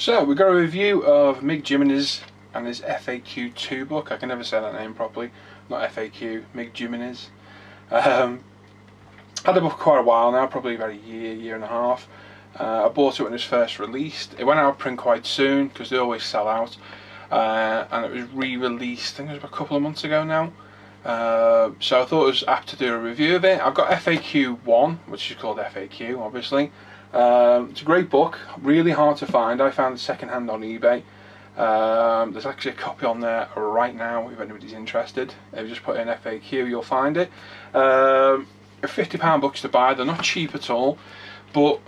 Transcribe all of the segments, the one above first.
So we got a review of Mig Jimenez and his F.A.Q. 2 book. I can never say that name properly. Not F.A.Q, Mig Jimenez. Had the book quite a while now, probably about a year and a half. I bought it when it was first released. It went out of print quite soon because they always sell out. And it was re-released, I think it was about a couple of months ago now. So I thought it was apt to do a review of it. I've got F.A.Q. 1, which is called F.A.Q. obviously. It's a great book, really hard to find. I found it second-hand on eBay. There's actually a copy on there right now if anybody's interested. If you just put in F.A.Q. you'll find it. £50 books to buy. They're not cheap at all, but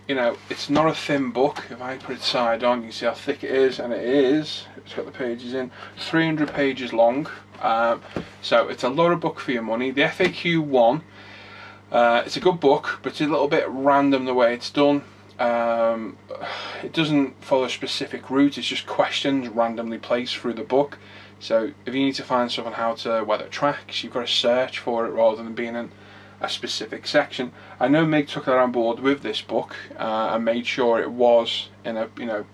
you know, it's not a thin book. If I put it side on, you can see how thick it is, and it's got the pages in, 300 pages long. So it's a lot of book for your money. The F.A.Q. 1, it's a good book, but it's a little bit random the way it's done. It doesn't follow a specific route, it's just questions randomly placed through the book. So if you need to find something how to weather tracks, you've got to search for it rather than being in a specific section. I know Mig took that on board with this book and made sure it was in a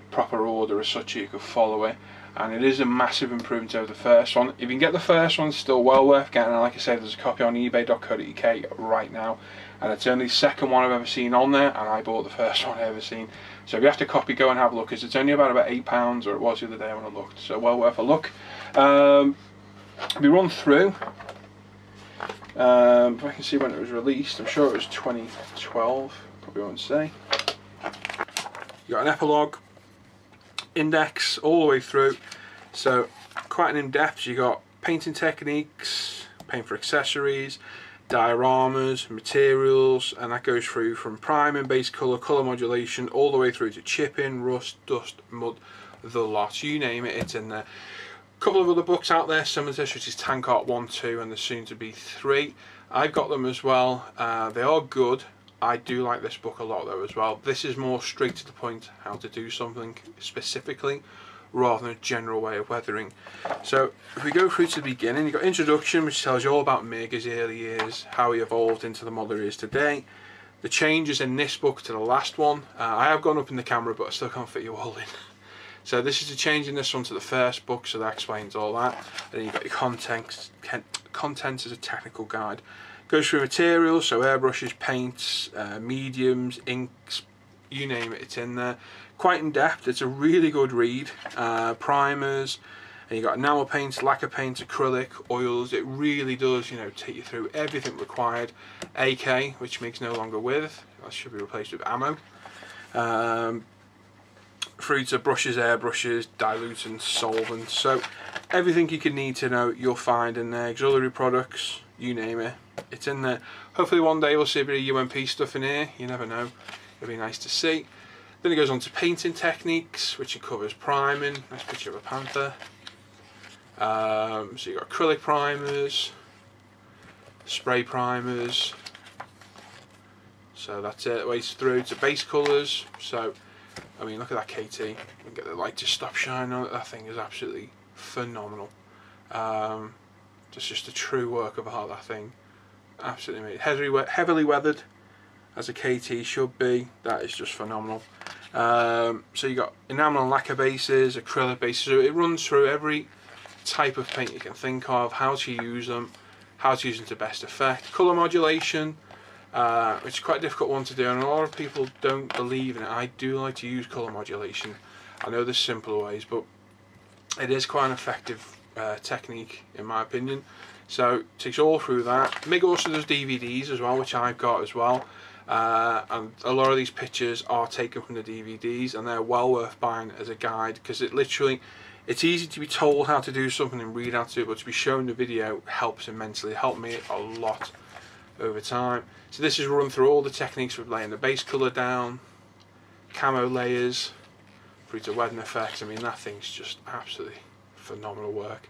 proper order as such you could follow it, and it is a massive improvement over the first one. If you can get the first one, it's still well worth getting, and like I say, there's a copy on ebay.co.uk right now, and it's only the second one I've ever seen on there, and I bought the first one I've ever seen. So if you have to copy, go and have a look, because it's only about £8, or it was the other day when I looked, so well worth a look. We run through, if I can see when it was released, I'm sure it was 2012, probably won't say. You got an epilogue, index all the way through, so quite an in-depth. You got painting techniques, paint for accessories, dioramas, materials, and that goes through from priming, base colour, colour modulation, all the way through to chipping, rust, dust, mud, the lot, you name it, it's in there. A couple of other books out there, some of this, which is Tank Art 1, 2, and there's soon to be 3. I've got them as well. They are good. I do like this book a lot though as well. This is more straight to the point, how to do something specifically, rather than a general way of weathering. So if we go through to the beginning, you've got introduction, which tells you all about Mig, his early years, how he evolved into the model he is today. The changes in this book to the last one. I have gone up in the camera, but I still can't fit you all in. So this is a change in this one to the first book, so that explains all that. And then you've got your contents as a technical guide. Goes through materials, so airbrushes, paints, mediums, inks, you name it, it's in there. Quite in depth, it's a really good read. Primers, and you've got enamel paints, lacquer paints, acrylic, oils. It really does, you know, take you through everything required. AK, which Mig's no longer with, that should be replaced with ammo. Through to brushes, airbrushes, dilutants, solvents, so everything you can need to know you'll find in there. Auxiliary products, you name it, it's in there. Hopefully one day we'll see a bit of UMP stuff in here, you never know, it'll be nice to see. Then it goes on to painting techniques, which covers priming, nice picture of a panther. So you've got acrylic primers, spray primers, so that's it, ways through to base colours. So I mean, look at that KT, you can get the light to stop shining on it. That thing is absolutely phenomenal. It's just a true work of art, that thing. Absolutely amazing. Heavily weathered, as a KT should be. That is just phenomenal. So you got enamel and lacquer bases, acrylic bases, so it runs through every type of paint you can think of, how to use them, how to use them to best effect. Colour modulation, which is quite a difficult one to do, and a lot of people don't believe in it. I do like to use colour modulation. I know there's simpler ways, but it is quite an effective technique in my opinion. So it takes all through that. Mig also does DVDs as well, which I've got as well, and a lot of these pictures are taken from the DVDs, and they're well worth buying as a guide, because it's easy to be told how to do something and read how to do it, but to be shown the video helps immensely. It helped me a lot over time. So this is run through all the techniques with laying the base colour down, camo layers, through to weathering effects. I mean, that thing's just absolutely phenomenal work.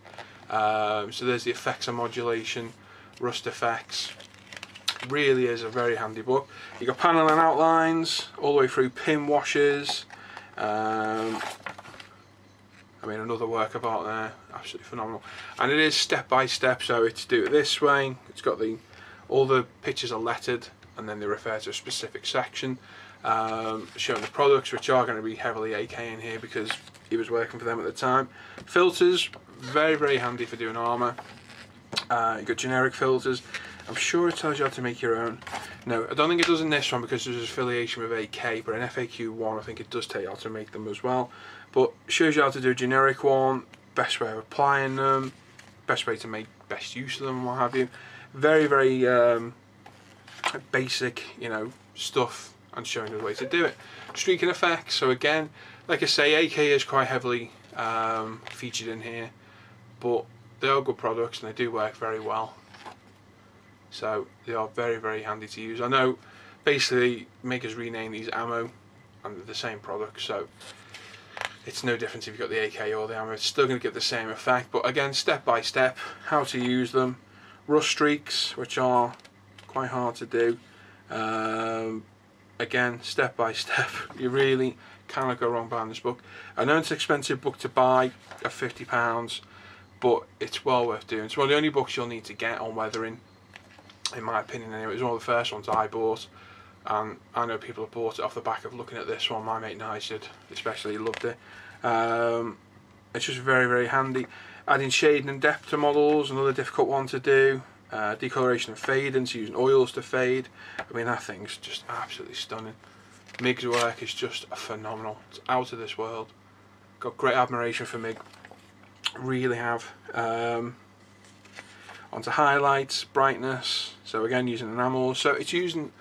So there's the effects and modulation, rust effects. Really is a very handy book. You've got panel and outlines, all the way through pin washes. I mean, another work of art there, absolutely phenomenal. And it is step by step, so it's do it this way. It's got all the pictures are lettered, and then they refer to a specific section. showing the products, which are going to be heavily AK in here because he was working for them at the time. Filters, very, very handy for doing armour. You've got generic filters. I'm sure it tells you how to make your own. No, I don't think it does in this one because there's affiliation with AK, but in F.A.Q. 1 I think it does tell you how to make them as well. But shows you how to do a generic one, best way of applying them, best way to make best use of them, and what have you. Very, very basic, you know, stuff, and showing the way to do it. Streaking effects, so again, like I say, AK is quite heavily featured in here, but they are good products and they do work very well. So they are very, very handy to use. I know basically Mig has renamed these ammo under the same product, so it's no difference if you've got the AK or the ammo, it's still going to get the same effect. But again, step by step, how to use them. Rust streaks, which are quite hard to do. Again, step by step, you really cannot go wrong buying this book. I know it's an expensive book to buy at £50, but it's well worth doing. It's one of the only books you'll need to get on weathering, in my opinion anyway. It was one of the first ones I bought, and I know people have bought it off the back of looking at this one. My mate Nigel especially loved it. It's just very, very handy. Adding shading and depth to models, another difficult one to do. Decoloration and fading, so using oils to fade. I mean, that thing's just absolutely stunning. Mig's work is just phenomenal. It's out of this world. Got great admiration for Mig. Really have. Onto highlights, brightness. So again, using enamel. So it's using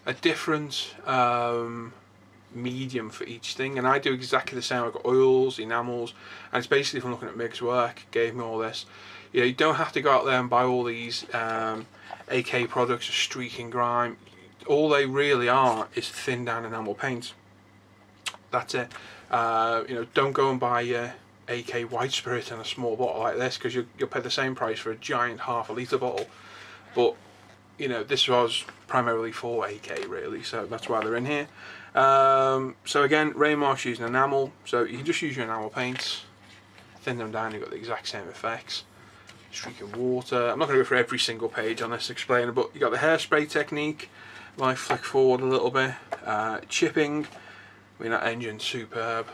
a different medium for each thing, and I do exactly the same. I've got oils, enamels, and it's basically from looking at Mig's work, gave me all this. You know, you don't have to go out there and buy all these AK products, streak and grime. All they really are is thin down enamel paint. That's it. You know, don't go and buy AK white spirit in a small bottle like this, because you'll pay the same price for a giant ½ litre bottle. But you know, this was primarily for AK really, so that's why they're in here. So again, rain marks using enamel, so you can just use your enamel paints, thin them down, you've got the exact same effects. Streaking water. I'm not going to go through every single page on this explainer, but you got the hairspray technique. Might flick forward a little bit. Chipping. I mean, that engine's superb.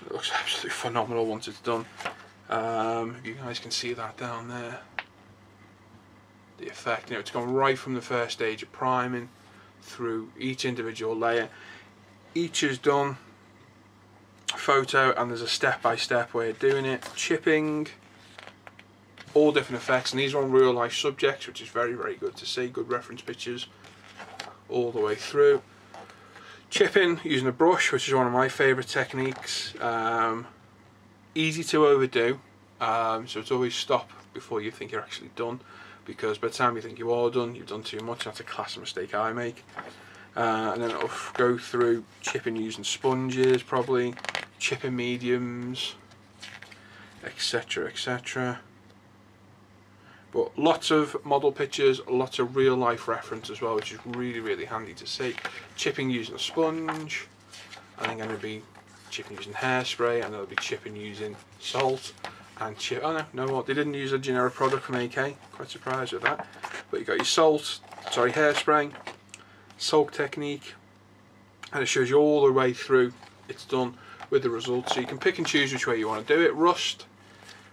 It looks absolutely phenomenal once it's done. You guys can see that down there. The effect, you know, it's gone right from the first stage of priming through each individual layer. Each is done photo, and there's a step-by-step way of doing it. Chipping, all different effects, and these are on real life subjects, which is very, very good to see. Good reference pictures all the way through. Chipping using a brush, which is one of my favourite techniques. Easy to overdo, so it's always stop before you think you're actually done, because by the time you think you are done, you've done too much. That's a classic mistake I make. And then it'll go through chipping using sponges, probably chipping mediums, etc, etc. But lots of model pictures, lots of real life reference as well, which is really, really handy to see. Chipping using a sponge, and I'm going to be chipping using hairspray, and they'll be chipping using salt and chip. Oh no, they didn't use a generic product from AK. Quite surprised with that. But you got your hairspray, soak technique, and it shows you all the way through. It's done with the results, so you can pick and choose which way you want to do it. Rust,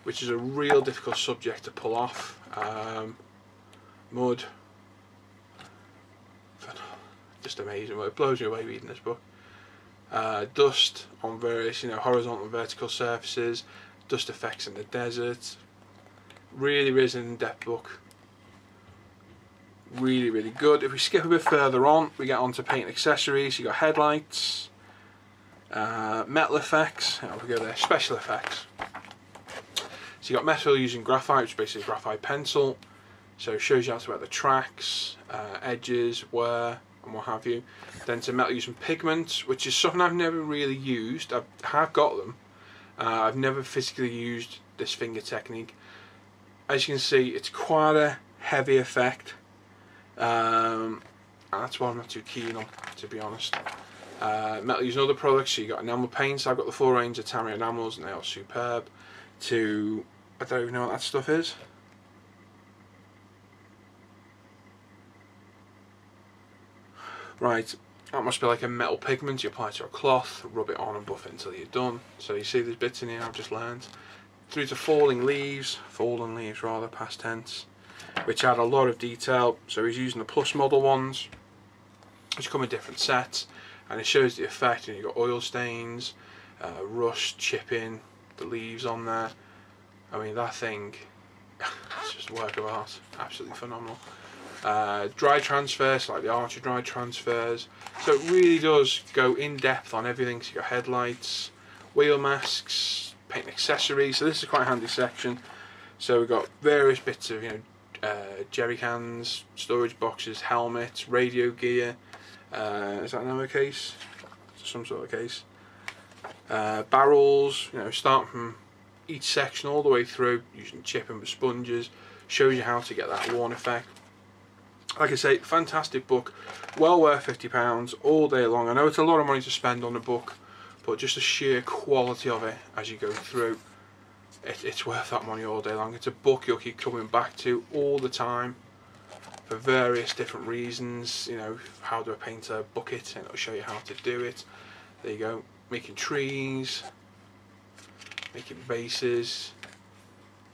which is a real difficult subject to pull off. Mud, just amazing. It blows me away reading this book. Dust on various, you know, horizontal and vertical surfaces. Dust effects in the desert. Really, really in-depth book. Really, really good. If we skip a bit further on, we get onto paint accessories. You got headlights, metal effects. How we go there? Special effects. So you got metal using graphite, which is basically a graphite pencil. So it shows you how to wear the tracks, edges, wear, and what have you. Then to metal using pigment, which is something I've never really used. I have got them. I've never physically used this finger technique. As you can see, it's quite a heavy effect. And that's why I'm not too keen on, to be honest. Metal using other products, so you got enamel paints. I've got the full range of Tammy enamels, and they are superb. I don't even know what that stuff is. Right, That must be like a metal pigment. You apply it to a cloth, rub it on and buff it until you're done. So you see there's bits in here I've just learned. Through to fallen leaves rather, past tense, which add a lot of detail. So he's using the plus model ones, which come in different sets, and it shows the effect. And you've got oil stains, rust, chipping, the leaves on there. I mean, that thing, it's just a work of art, absolutely phenomenal. Dry transfers, like the Archer dry transfers, so it really does go in depth on everything. So you've got headlights, wheel masks, paint accessories. So this is quite a handy section. So we've got various bits of, jerry cans, storage boxes, helmets, radio gear. Is that an ammo case? Some sort of case. Barrels, starting from each section all the way through, using chipping with sponges. Shows you how to get that worn effect. Like I say, fantastic book, well worth £50 all day long. I know it's a lot of money to spend on a book, but just the sheer quality of it as you go through, it's worth that money all day long. It's a book you'll keep coming back to all the time for various different reasons. How do a painter book it, and it'll show you how to do it. There you go, making trees, making bases.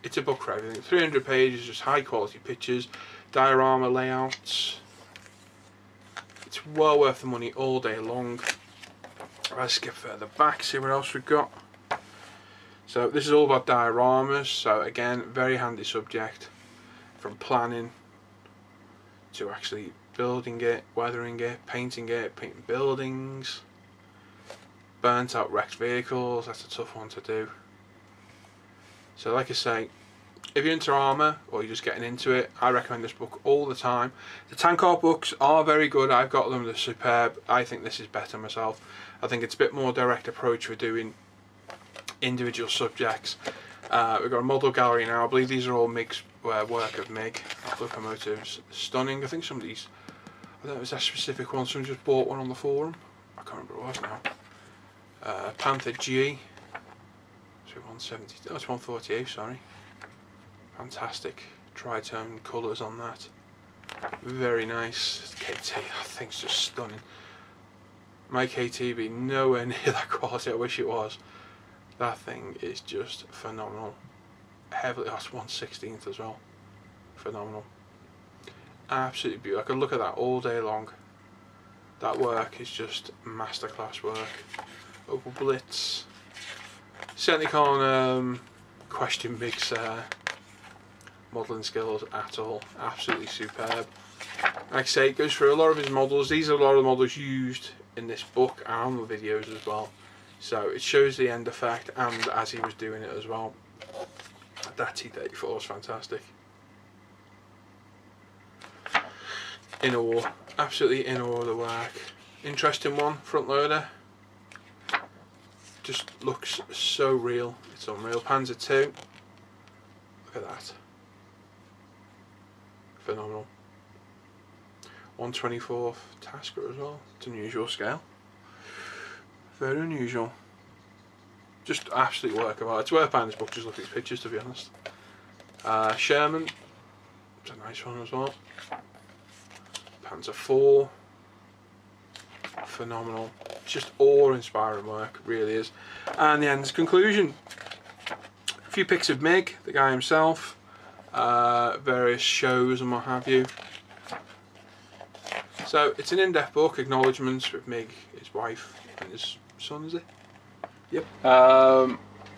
It's a book for everything. 300 pages, just high quality pictures, diorama layouts. It's well worth the money all day long. Let's skip further back, see what else we've got. So this is all about dioramas. So again, very handy subject, from planning to actually building it, weathering it, painting buildings, burnt out wrecked vehicles. That's a tough one to do. So like I say, if you're into armour or you're just getting into it, I recommend this book all the time. The tank art books are very good. I've got them, they're superb. I think this is better myself. I think it's a bit more direct approach for doing individual subjects. We've got a model gallery now. I believe these are all Mig's work of Mig. Locomotives, stunning. I think some of these, I don't know if it's a specific one, someone just bought one on the forum. I can't remember what it was now. Panther G. So 170, oh, it's 148, sorry. Fantastic tritone colours on that. Very nice. KT, that thing's just stunning. My KT be nowhere near that quality. I wish it was. That thing is just phenomenal. Heavily, that's 1/16 as well. Phenomenal. Absolutely beautiful. I could look at that all day long. That work is just masterclass work. Opal Blitz. Certainly can't question Mig's modelling skills at all. Absolutely superb. Like I say, it goes through a lot of his models. These are a lot of the models used in this book and the videos as well. So it shows the end effect and as he was doing it as well. That T-34 is fantastic. In awe. Absolutely in awe of the work. Interesting one, front loader. Just looks so real. It's unreal. Panzer II. Look at that. Phenomenal. 1/24 Tasker as well. It's an unusual scale. Very unusual. Just absolute work of art. It's worth buying this book, just look at these pictures, to be honest. Sherman. It's a nice one as well. Panzer IV. Phenomenal. Just awe-inspiring work, really is. And the end's conclusion. A few pics of Mig, the guy himself, various shows and what have you. So it's an in-depth book, acknowledgements with Mig, his wife and his son, is it? Yep.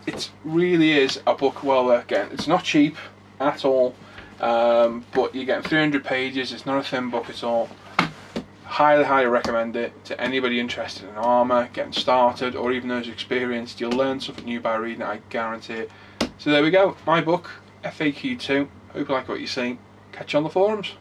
It really is a book well worth getting. It's not cheap at all, but you're getting 300 pages, it's not a thin book at all. Highly recommend it to anybody interested in armour, getting started, or even those experienced. You'll learn something new by reading it, I guarantee it. So there we go, my book, F.A.Q. 2. Hope you like what you see. Catch you on the forums.